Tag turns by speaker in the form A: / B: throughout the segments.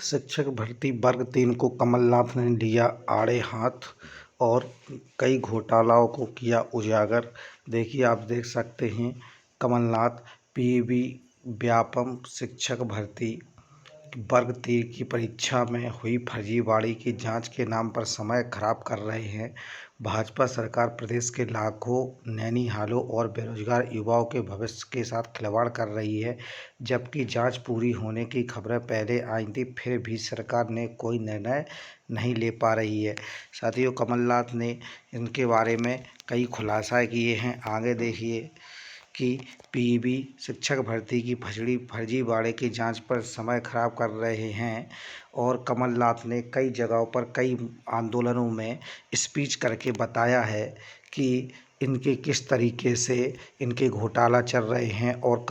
A: शिक्षक भर्ती वर्ग 3 को कमलनाथ ने लिया आड़े हाथ और कई घोटालों को किया उजागर। देखिए, आप देख सकते हैं कमलनाथ पीईबी व्यापम शिक्षक भर्ती वर्ग 3 की परीक्षा में हुई फर्जीवाड़े की जांच के नाम पर समय खराब कर रहे हैं। भाजपा सरकार प्रदेश के लाखों नैनीहालों और बेरोजगार युवाओं के भविष्य के साथ खिलवाड़ कर रही है। जबकि जांच पूरी होने की खबरें पहले आई थी, फिर भी सरकार ने कोई निर्णय नहीं ले पा रही है। साथियों, कमलनाथ ने इनके बारे में कई खुलासा किए हैं। आगे देखिए कि पीईबी शिक्षक भर्ती की फर्जीवाड़े की जांच पर समय खराब कर रहे हैं और कमलनाथ ने कई जगहों पर कई आंदोलनों में स्पीच करके बताया है कि इनके किस तरीके से इनके घोटाला चल रहे हैं। और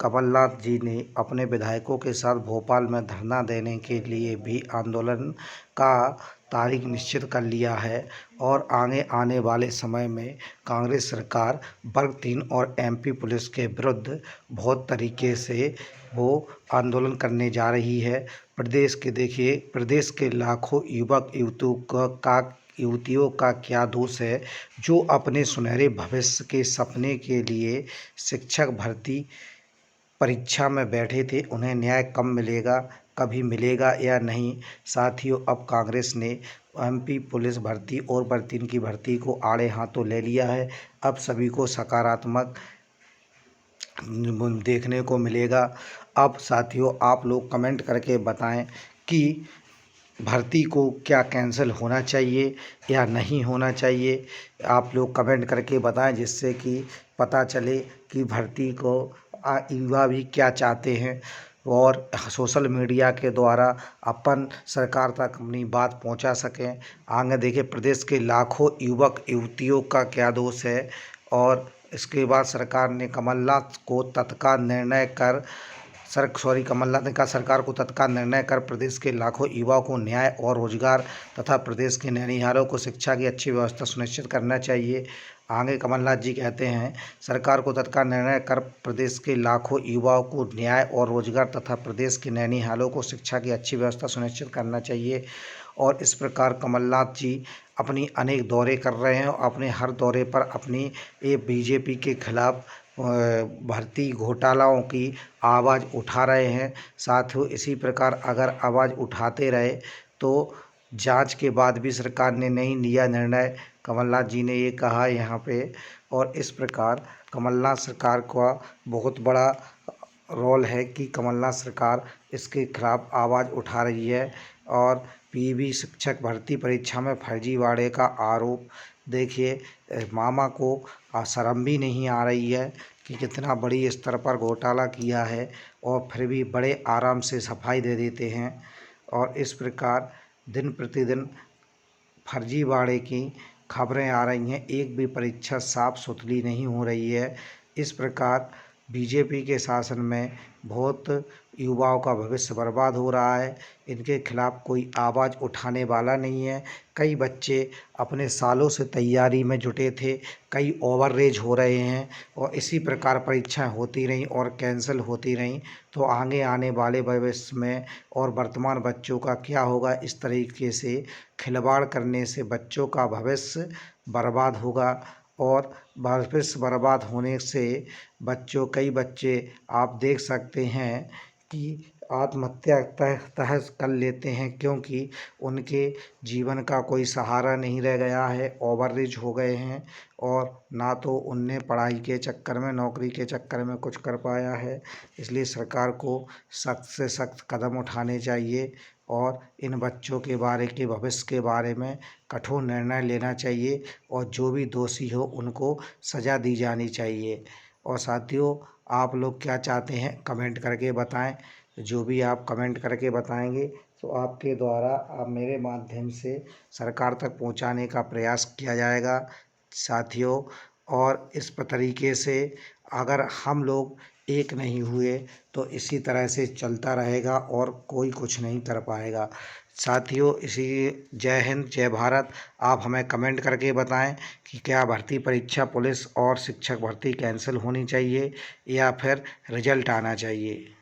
A: कमलनाथ जी ने अपने विधायकों के साथ भोपाल में धरना देने के लिए भी आंदोलन का तारीख निश्चित कर लिया है और आगे आने वाले समय में कांग्रेस सरकार वर्ग 3 और एमपी पुलिस के विरुद्ध बहुत तरीके से वो आंदोलन करने जा रही है। प्रदेश के लाखों युवतियों का क्या दोष है जो अपने सुनहरे भविष्य के सपने के लिए शिक्षक भर्ती परीक्षा में बैठे थे। उन्हें न्याय कभी मिलेगा या नहीं। साथियों, अब कांग्रेस ने एमपी पुलिस भर्ती और वर्ग 3 की भर्ती को आड़े हाथों ले लिया है। अब सभी को सकारात्मक देखने को मिलेगा। अब साथियों, आप लोग कमेंट करके बताएं कि भर्ती को क्या कैंसिल होना चाहिए या नहीं होना चाहिए। आप लोग कमेंट करके बताएं, जिससे कि पता चले कि भर्ती को युवा भी क्या चाहते हैं और सोशल मीडिया के द्वारा अपन सरकार तक अपनी बात पहुंचा सकें। आगे देखिए, प्रदेश के लाखों युवक युवतियों का क्या दोष है। और इसके बाद कमलनाथ ने कहा सरकार को तत्काल निर्णय कर प्रदेश के लाखों युवाओं को न्याय और रोजगार तथा प्रदेश के नैनीहालों को शिक्षा की अच्छी व्यवस्था सुनिश्चित करना चाहिए। आगे कमलनाथ जी कहते हैं सरकार को तत्काल निर्णय कर प्रदेश के लाखों युवाओं को न्याय और रोजगार तथा प्रदेश के नैनीहालों को शिक्षा की अच्छी व्यवस्था सुनिश्चित करना चाहिए। और इस प्रकार कमलनाथ जी अपनी अनेक दौरे कर रहे हैं और अपने हर दौरे पर अपनी बीजेपी के खिलाफ भर्ती घोटालों की आवाज़ उठा रहे हैं। साथियों, इसी प्रकार अगर आवाज़ उठाते रहे तो जांच के बाद भी सरकार ने नहीं लिया निर्णय, कमलनाथ जी ने ये कहा यहाँ पे। और इस प्रकार कमलनाथ सरकार का बहुत बड़ा रोल है कि कमलनाथ सरकार इसके खिलाफ आवाज़ उठा रही है। और पीईबी शिक्षक भर्ती परीक्षा में फर्जीवाड़े का आरोप, देखिए मामा को शर्म भी नहीं आ रही है कि कितना बड़ी स्तर पर घोटाला किया है और फिर भी बड़े आराम से सफाई दे देते हैं। और इस प्रकार दिन प्रतिदिन फर्जीवाड़े की खबरें आ रही हैं, एक भी परीक्षा साफ सुथरी नहीं हो रही है। इस प्रकार बीजेपी के शासन में बहुत युवाओं का भविष्य बर्बाद हो रहा है। इनके खिलाफ कोई आवाज़ उठाने वाला नहीं है। कई बच्चे अपने सालों से तैयारी में जुटे थे, कई ओवररेज हो रहे हैं और इसी प्रकार परीक्षाएं होती रहीं और कैंसिल होती रहीं तो आगे आने वाले भविष्य में और वर्तमान बच्चों का क्या होगा। इस तरीके से खिलवाड़ करने से बच्चों का भविष्य बर्बाद होगा और भविष्य बर्बाद होने से कई बच्चे आप देख सकते हैं कि आत्महत्या तह कर लेते हैं, क्योंकि उनके जीवन का कोई सहारा नहीं रह गया है, ओवररिच हो गए हैं और ना तो उनने पढ़ाई के चक्कर में नौकरी के चक्कर में कुछ कर पाया है। इसलिए सरकार को सख्त से सख्त कदम उठाने चाहिए और इन बच्चों के भविष्य के बारे में कठोर निर्णय लेना चाहिए और जो भी दोषी हो उनको सज़ा दी जानी चाहिए। और साथियों, आप लोग क्या चाहते हैं कमेंट करके बताएं। जो भी आप कमेंट करके बताएंगे तो आपके द्वारा आप मेरे माध्यम से सरकार तक पहुंचाने का प्रयास किया जाएगा। साथियों, और इस तरीके से अगर हम लोग एक नहीं हुए तो इसी तरह से चलता रहेगा और कोई कुछ नहीं कर पाएगा। साथियों, जय हिंद जय भारत। आप हमें कमेंट करके बताएं कि क्या भर्ती परीक्षा पुलिस और शिक्षक भर्ती कैंसिल होनी चाहिए या फिर रिजल्ट आना चाहिए।